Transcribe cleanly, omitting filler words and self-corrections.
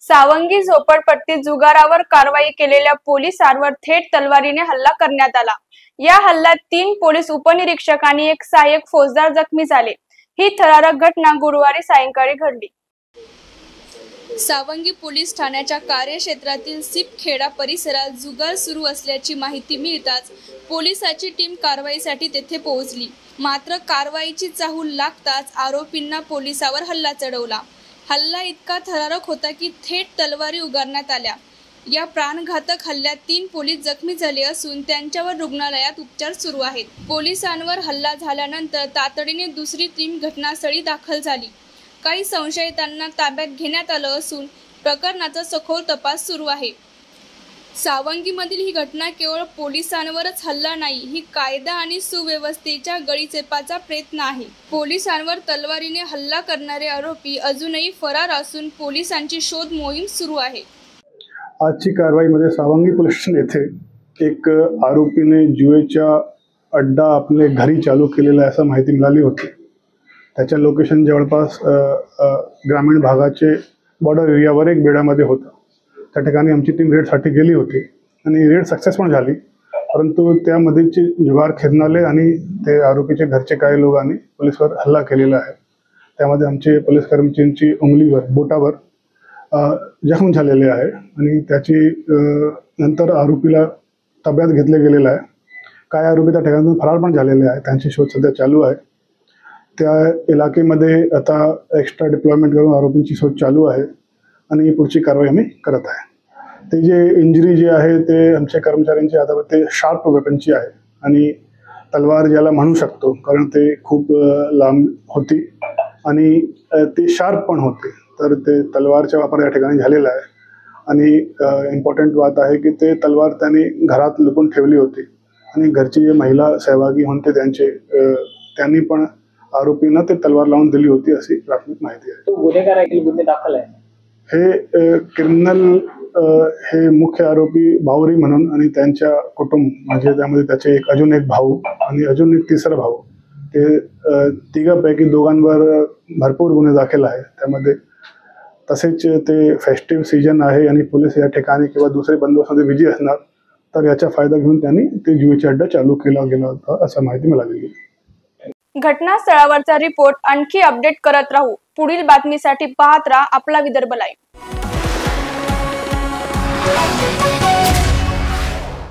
सावंगी झोपडपट्टीत जुगारावर कारवाई केलेल्या पोलिसांवर थेट तलवारीने हल्ला करण्यात आला। या हल्ल्यात 3 पोलीस उपनिरीक्षक आणि 1 सहाय्यक फौजदार जखमी झाले। ही थरारक घटना गुरुवारी सायंकाळी घडली। सावंगी पोलीस ठाण्याच्या कार्यक्षेत्रातील सिपखेडा परिसरात जुगार सुरू असल्याची माहिती मिळताच पोलिसांची टीम कारवाईसाठी तेथे पोहोचली। मात्र कारवाईची चाहूल लागताच आरोपींना पोलिसांवर हल्ला चढवला। हल्ला इतका थरारक होता की थेट तलवारी उगारण्यात आल्या। या प्राणघातक हल्ल्यात 3 पोलीस जखमी झाले असून त्यांच्यावर रुग्णालयात उपचार सुरू आहेत। पोलिसांवर हल्ला झाल्यानंतर तातडीने दुसरी टीम घटनास्थळी दाखल झाली। काही संशयितांना ताब्यात घेण्यात आलं असून प्रकरणाचा सखोल तपास सुरू आहे। सावंगीमधील ही घटना केवळ पोलिसांवरच हल्ला नाही, ही कायदा आणि सुव्यवस्थेच्या गळीचेपाचा प्रयत्न आहे। पोलिसांवर तलवारीने हल्ला करणारे आरोपी अजूनही फरार असून पोलिसांची शोध मोहीम सुरू आहे। आजची कारवाईमध्ये सावंगी पोलीस स्टेशन येथे एक आरोपीने जुएचा अड्डा आपले घरी चालू केलेला आहे असं माहिती मिळाली होती। त्याच्या लोकेशन जवळपास ग्रामीण भागाचे बॉर्डर एरियावर एक बेडामध्ये होतं। त्या ठिकाणी आमची टीम रेडसाठी गेली होती आणि रेड सक्सेस पण झाली, परंतु त्यामध्येची जुगार खेळणारे आणि ते आरोपीचे घरचे काही लोकांनी पोलिसवर हल्ला केलेला आहे। त्यामध्ये आमचे पोलीस कर्मचाऱ्यांची उंगलीवर बोटावर जखम झालेले आहे आणि त्याची नंतर आरोपीला ताब्यात घेतले गेलेलं आहे। काही आरोपी त्या ठिकाणातून फरार पण झालेले आहे, त्यांची शोध सध्या चालू आहे। त्या इलाकेमध्ये आता एक्स्ट्रा डिप्लॉयमेंट करून आरोपींची शोध चालू आहे आणि पुढची कारवाई आम्ही करत आहे। ते जे इंजरी जे आहे ते आमच्या कर्मचाऱ्यांची आता ते शार्प वेपनची आहे आणि तलवार ज्याला म्हणू शकतो, कारण ते खूप लांब होती आणि ते शार्प पण होते, तर ते तलवारचा वापर या ठिकाणी झालेला आहे। आणि इम्पॉर्टंट बात आहे की ते तलवार त्यांनी घरात लपून ठेवली होती आणि घरची जे महिला सहभागी होते त्यांनी पण आरोपींना ते तलवार लावून दिली होती अशी प्राथमिक माहिती आहे। तो गुन्हेगार आहे, गुन्हे दाखल आहे। हे क्रिमिनल हे मुख्य आरोपी भावरी म्हणून आणि त्यांच्या कुटुंब म्हणजे त्यामध्ये त्याचे अजून एक भाऊ आणि अजून एक तिसरा भाऊ, ते तिघांपैकी दोघांवर भरपूर गुन्हे दाखल आहे। त्यामध्ये तसेच ते फेस्टिव्ह सीजन आहे आणि पोलीस या ठिकाणी किंवा दुसरे बंदोबस्तामध्ये बिझी असणार, तर याचा फायदा घेऊन त्यांनी ते जुएचा अड्डा चालू केला गेला होता असं माहिती मिळाली। घटनास्थळावरचा रिपोर्ट आणखी अपडेट करत राहू। पुढील बातमीसाठी पाहत राहा आपला विदर्भ लाईव्ह।